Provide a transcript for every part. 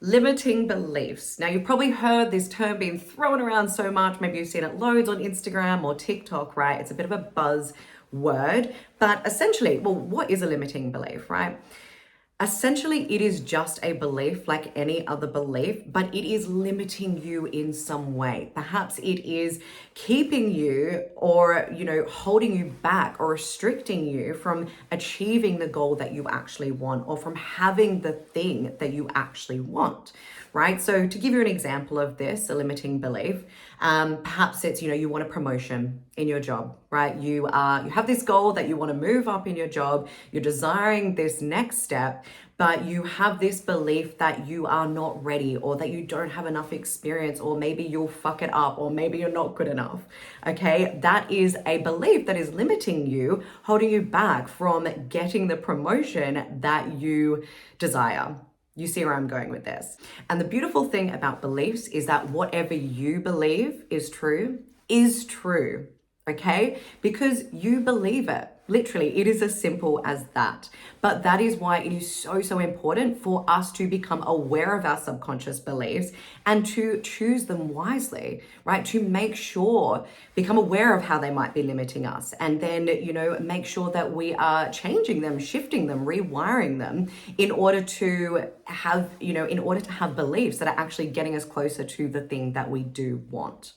Limiting beliefs. Now, you've probably heard this term being thrown around so much. Maybe you've seen it loads on Instagram or TikTok, right? It's a bit of a buzz word, but essentially, well, what is a limiting belief, right? Essentially, it is just a belief like any other belief, but it is limiting you in some way. Perhaps it is keeping you or, holding you back or restricting you from achieving the goal that you actually want or from having the thing that you actually want, right? So to give you an example of this, a limiting belief, perhaps it's, you want a promotion in your job, right? You have this goal that you want to move up in your job. You're desiring this next step, but you have this belief that you are not ready or that you don't have enough experience, or maybe you'll fuck it up, or maybe you're not good enough. Okay. That is a belief that is limiting you, holding you back from getting the promotion that you desire. You see where I'm going with this. And the beautiful thing about beliefs is that whatever you believe is true, okay? Because you believe it. Literally, it is as simple as that. But that is why it is so important for us to become aware of our subconscious beliefs and to choose them wisely, right? To make sure, become aware of how they might be limiting us, and then, make sure that we are changing them, shifting them, rewiring them in order to have, beliefs that are actually getting us closer to the thing that we do want.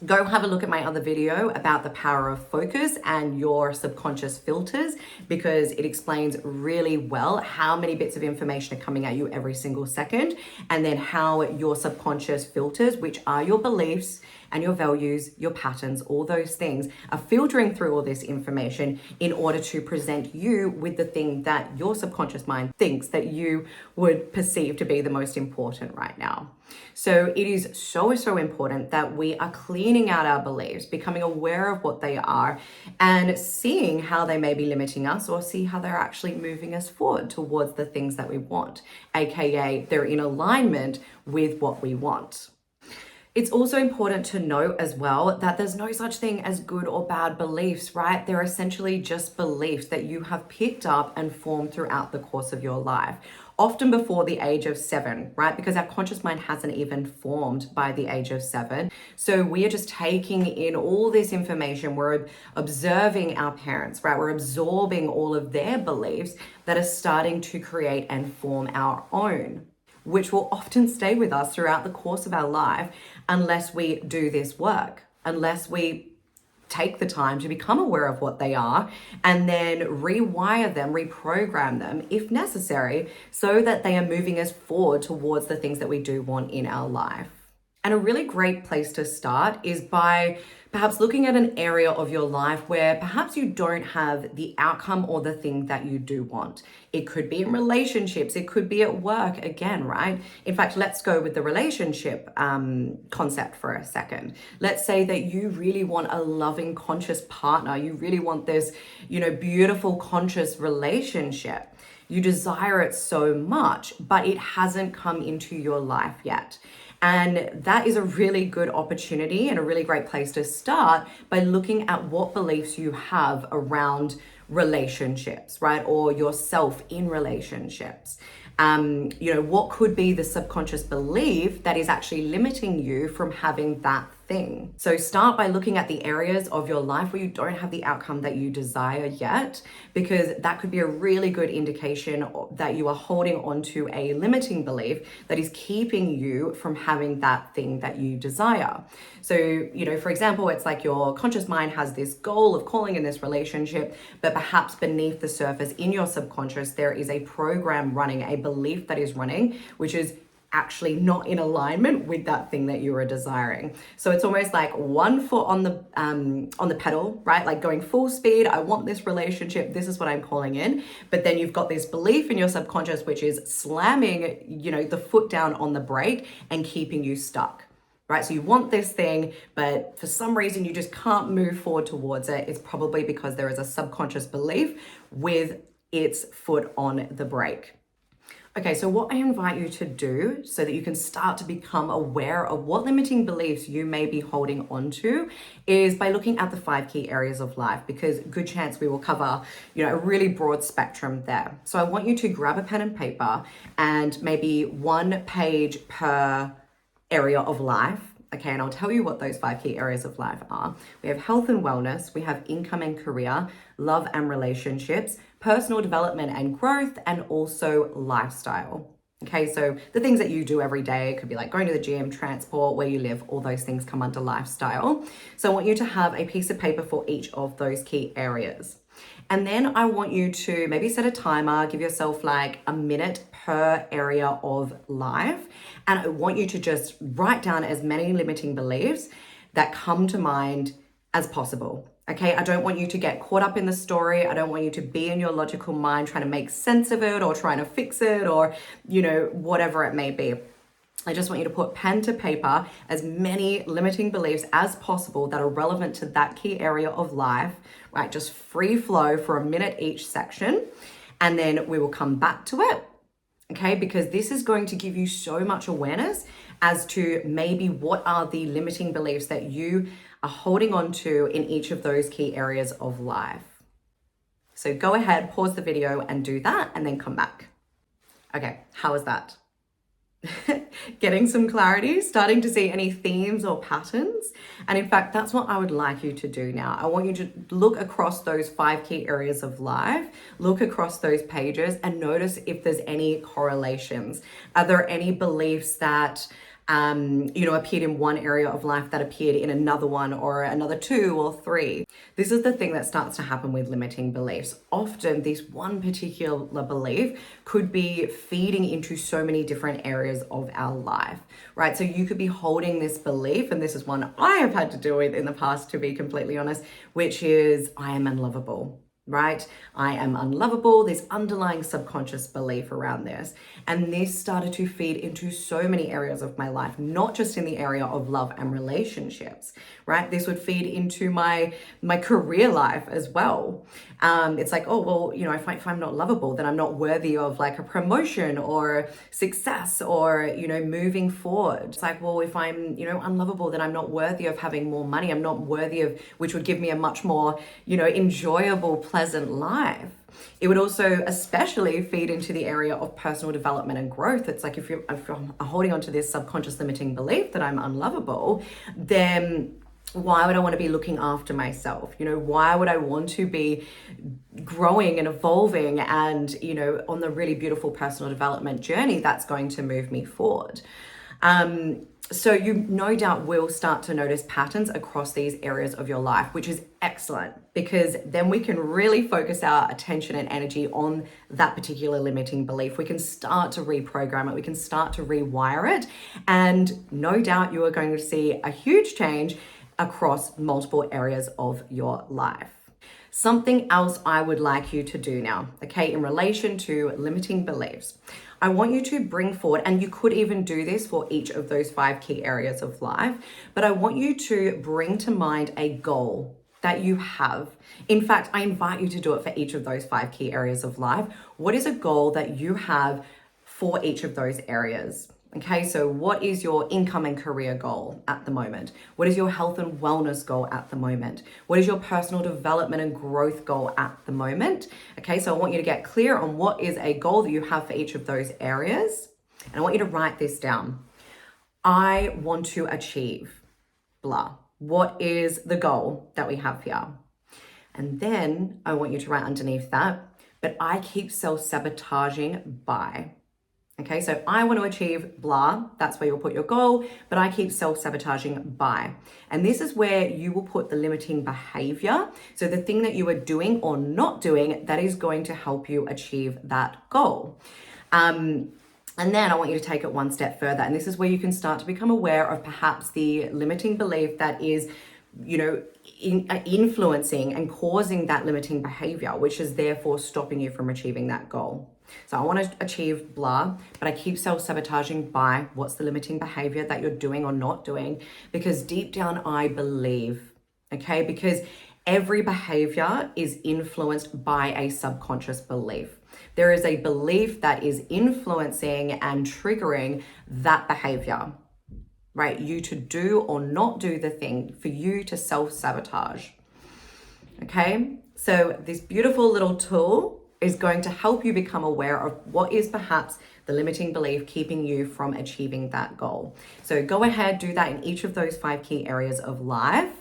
Go have a look at my other video about the power of focus and your subconscious filters, because it explains really well how many bits of information are coming at you every single second, and then how your subconscious filters, which are your beliefs and your values, your patterns, all those things, are filtering through all this information in order to present you with the thing that your subconscious mind thinks that you would perceive to be the most important right now. So it is so important that we are cleaning out our beliefs, becoming aware of what they are, and seeing how they may be limiting us, or see how they're actually moving us forward towards the things that we want, aka they're in alignment with what we want. It's also important to note as well that there's no such thing as good or bad beliefs, right? They're essentially just beliefs that you have picked up and formed throughout the course of your life, often before the age of 7, right? Because our conscious mind hasn't even formed by the age of 7. So we are just taking in all this information. We're observing our parents, right? We're absorbing all of their beliefs that are starting to create and form our own, which will often stay with us throughout the course of our life unless we do this work, unless we take the time to become aware of what they are and then rewire them, reprogram them if necessary, so that they are moving us forward towards the things that we do want in our life. And a really great place to start is by perhaps looking at an area of your life where perhaps you don't have the outcome or the thing that you do want. It could be in relationships, it could be at work again, right? In fact, let's go with the relationship concept for a second. Let's say that you really want a loving, conscious partner. You really want this, beautiful, conscious relationship. You desire it so much, but it hasn't come into your life yet. And that is a really good opportunity and a really great place to start by looking at what beliefs you have around relationships, right? Or yourself in relationships. What could be the subconscious belief that is actually limiting you from having that thing? So start by looking at the areas of your life where you don't have the outcome that you desire yet, because that could be a really good indication that you are holding on to a limiting belief that is keeping you from having that thing that you desire. So, for example, it's like your conscious mind has this goal of calling in this relationship, but perhaps beneath the surface in your subconscious, there is a program running, a belief that is running, which is actually not in alignment with that thing that you are desiring. So it's almost like one foot on the pedal, right? Like going full speed. I want this relationship. This is what I'm calling in. But then you've got this belief in your subconscious, which is slamming, the foot down on the brake and keeping you stuck. Right? So you want this thing, but for some reason you just can't move forward towards it. It's probably because there is a subconscious belief with its foot on the brake. Okay, so what I invite you to do so that you can start to become aware of what limiting beliefs you may be holding on to is by looking at the 5 key areas of life, because good chance we will cover, a really broad spectrum there. So I want you to grab a pen and paper and maybe 1 page per area of life. Okay, and I'll tell you what those 5 key areas of life are. We have health and wellness, we have income and career, love and relationships, personal development and growth, and also lifestyle. Okay, so the things that you do every day, it could be like going to the gym, transport, where you live, all those things come under lifestyle. So I want you to have a piece of paper for each of those key areas. And then I want you to maybe set a timer, give yourself like a minute per area of life. And I want you to just write down as many limiting beliefs that come to mind as possible. Okay, I don't want you to get caught up in the story. I don't want you to be in your logical mind trying to make sense of it or trying to fix it or, whatever it may be. I just want you to put pen to paper as many limiting beliefs as possible that are relevant to that key area of life, right? Just free flow for a minute each section. And then we will come back to it, okay? Because this is going to give you so much awareness as to maybe what are the limiting beliefs that you are holding on to in each of those key areas of life. So go ahead, pause the video and do that, and then come back. Okay, how was that? Getting some clarity, starting to see any themes or patterns. And in fact, that's what I would like you to do now. I want you to look across those 5 key areas of life, look across those pages and notice if there's any correlations. Are there any beliefs that appeared in one area of life that appeared in another one or another 2 or 3. This is the thing that starts to happen with limiting beliefs. Often this one particular belief could be feeding into so many different areas of our life, right? So you could be holding this belief, and this is one I have had to deal with in the past, to be completely honest, which is I am unlovable. Right? I am unlovable, this underlying subconscious belief around this. And this started to feed into so many areas of my life, not just in the area of love and relationships, right? This would feed into my career life as well. It's like, oh, well, if I'm not lovable, then I'm not worthy of like a promotion or success or, moving forward. It's like, well, if I'm, unlovable, then I'm not worthy of having more money. I'm not worthy of, which would give me a much more, enjoyable, pleasant life. It would also especially feed into the area of personal development and growth. It's like if I'm holding on to this subconscious limiting belief that I'm unlovable, then why would I want to be looking after myself? Why would I want to be growing and evolving and, on the really beautiful personal development journey that's going to move me forward? So you no doubt will start to notice patterns across these areas of your life, which is excellent, because then we can really focus our attention and energy on that particular limiting belief. We can start to reprogram it. We can start to rewire it. And no doubt you are going to see a huge change across multiple areas of your life. Something else I would like you to do now, okay, in relation to limiting beliefs. I want you to bring forward, and you could even do this for each of those 5 key areas of life, but I want you to bring to mind a goal that you have. In fact, I invite you to do it for each of those 5 key areas of life. What is a goal that you have for each of those areas? Okay, so what is your income and career goal at the moment? What is your health and wellness goal at the moment? What is your personal development and growth goal at the moment? Okay, so I want you to get clear on what is a goal that you have for each of those areas. And I want you to write this down. I want to achieve blah. What is the goal that we have here? And then I want you to write underneath that, but I keep self-sabotaging by. Okay, so I want to achieve blah, that's where you'll put your goal, but I keep self-sabotaging by. And this is where you will put the limiting behavior. So the thing that you are doing or not doing that is going to help you achieve that goal. And then I want you to take it one step further. And this is where you can start to become aware of perhaps the limiting belief that is, influencing and causing that limiting behavior, which is therefore stopping you from achieving that goal. So I want to achieve blah, but I keep self-sabotaging by what's the limiting behavior that you're doing or not doing, because deep down I believe, okay, because every behavior is influenced by a subconscious belief. There is a belief that is influencing and triggering that behavior, right? You to do or not do the thing, for you to self-sabotage. Okay, so this beautiful little tool is going to help you become aware of what is perhaps the limiting belief keeping you from achieving that goal. So go ahead, do that in each of those 5 key areas of life.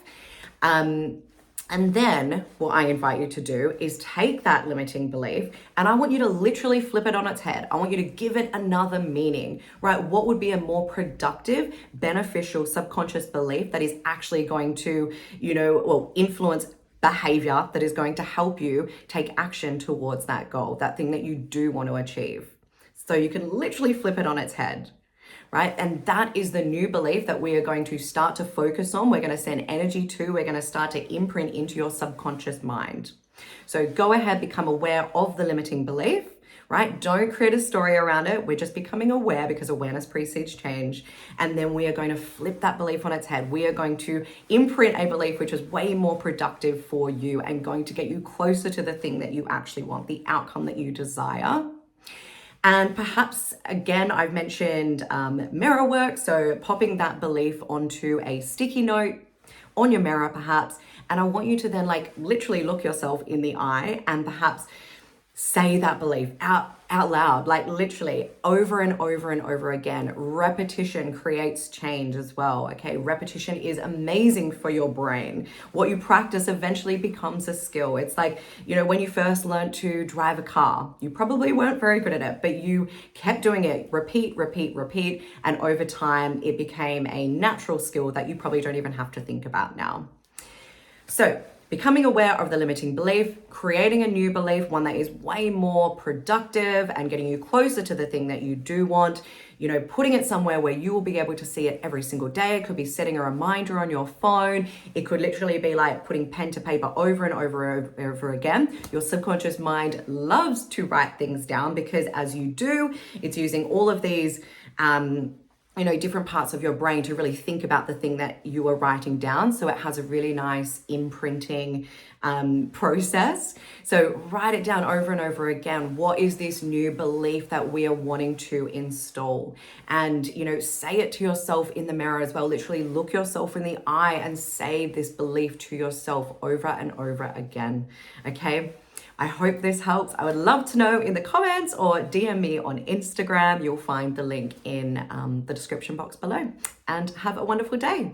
And then what I invite you to do is take that limiting belief and I want you to literally flip it on its head. I want you to give it another meaning, right? What would be a more productive, beneficial subconscious belief that is actually going to, influence behavior that is going to help you take action towards that goal, that thing that you do want to achieve. So you can literally flip it on its head, right? And that is the new belief that we are going to start to focus on. We're going to send energy to, we're going to start to imprint into your subconscious mind. So go ahead, become aware of the limiting belief, right? Don't create a story around it. We're just becoming aware because awareness precedes change. And then we are going to flip that belief on its head. We are going to imprint a belief which is way more productive for you and going to get you closer to the thing that you actually want, the outcome that you desire. And perhaps, again, I've mentioned mirror work. So popping that belief onto a sticky note on your mirror, perhaps. And I want you to then literally look yourself in the eye and perhaps say that belief out loud, literally over and over and over again. Repetition creates change as well, okay? Repetition is amazing for your brain. What you practice eventually becomes a skill. It's like, when you first learned to drive a car, you probably weren't very good at it, but you kept doing it, repeat, and over time, it became a natural skill that you probably don't even have to think about now. So, becoming aware of the limiting belief, creating a new belief, one that is way more productive and getting you closer to the thing that you do want, putting it somewhere where you will be able to see it every single day. It could be setting a reminder on your phone. It could literally be like putting pen to paper over and over again. Your subconscious mind loves to write things down because as you do, it's using all of these different parts of your brain to really think about the thing that you are writing down. So it has a really nice imprinting process. So write it down over and over again. What is this new belief that we are wanting to install? And, say it to yourself in the mirror as well. Literally look yourself in the eye and say this belief to yourself over and over again. Okay. I hope this helps. I would love to know in the comments or DM me on Instagram. You'll find the link in the description box below. And have a wonderful day.